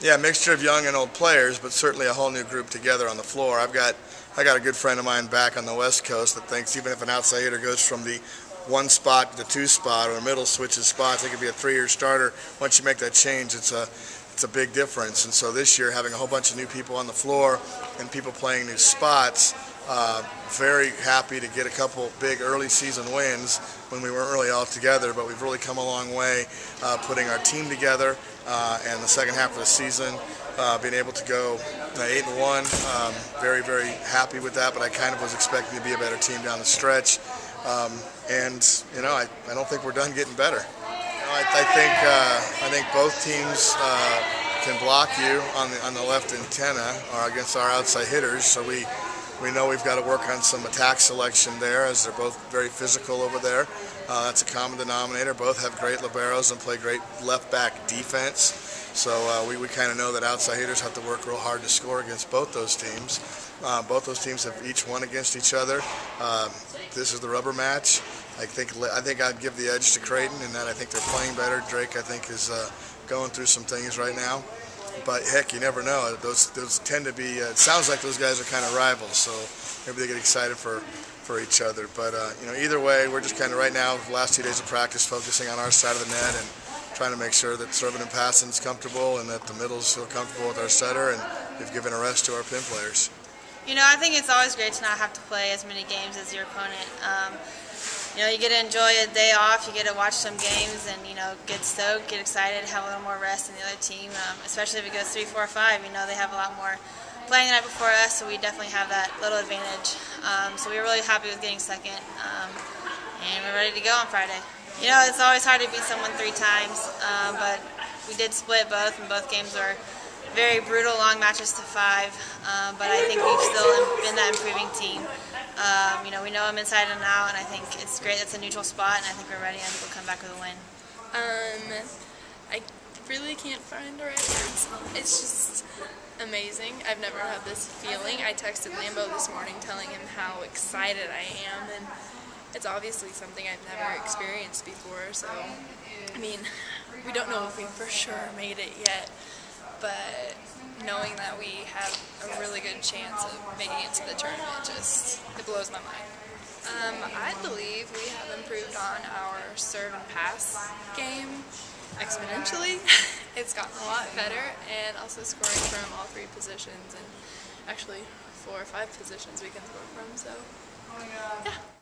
Yeah, mixture of young and old players, but certainly a whole new group together on the floor. I got a good friend of mine back on the West Coast that thinks even if an outside hitter goes from the one spot to the two spot or the middle switches spots, it could be a 3-year starter. Once you make that change, it's a big difference. And so this year, having a whole bunch of new people on the floor and people playing new spots, very happy to get a couple big early season wins when we weren't really all together, but we've really come a long way putting our team together and the second half of the season being able to go 8-1. Very, very happy with that, but I kind of was expecting to be a better team down the stretch. And you know, I don't think we're done getting better. You know, I think both teams can block you on the left antenna or against our outside hitters. So we know we've got to work on some attack selection there, as they're both very physical over there. That's a common denominator. Both have great liberos and play great left back defense. So we kind of know that outside hitters have to work real hard to score against both those teams. Both those teams have each won against each other. This is the rubber match. I think I'd give the edge to Creighton in that I think they're playing better. Drake, I think, is going through some things right now. But heck, you never know. Those tend to be. It sounds like those guys are kind of rivals, so maybe they get excited for each other. But you know, either way, we're just kind of right now, the last 2 days of practice, focusing on our side of the net and trying to make sure that serving and passing is comfortable and that the middles feel comfortable with our setter, and we've given a rest to our pin players. You know, I think it's always great to not have to play as many games as your opponent. You know, you get to enjoy a day off, you get to watch some games and, you know, get stoked, get excited, have a little more rest than the other team, especially if it goes 3, 4, 5. You know, they have a lot more playing the night before us, so we definitely have that little advantage. So we're really happy with getting second, and we're ready to go on Friday. You know, it's always hard to beat someone 3 times, but we did split both, and both games were very brutal, long matches to 5, but I think we've still been that improving team. You know, we know them inside and out, and I think it's great. It's a neutral spot, and I think we're ready, and I think we'll come back with a win. I really can't find the right words. It's just amazing. I've never had this feeling. I texted Lambo this morning telling him how excited I am, and it's obviously something I've never experienced before. So, I mean, we don't know if we for sure made it yet, but knowing that we have a really good chance of making it to the tournament, it blows my mind. I believe we have improved on our serve and pass game exponentially. It's gotten a lot better, and also scoring from all 3 positions, and actually 4 or 5 positions we can score from, so yeah.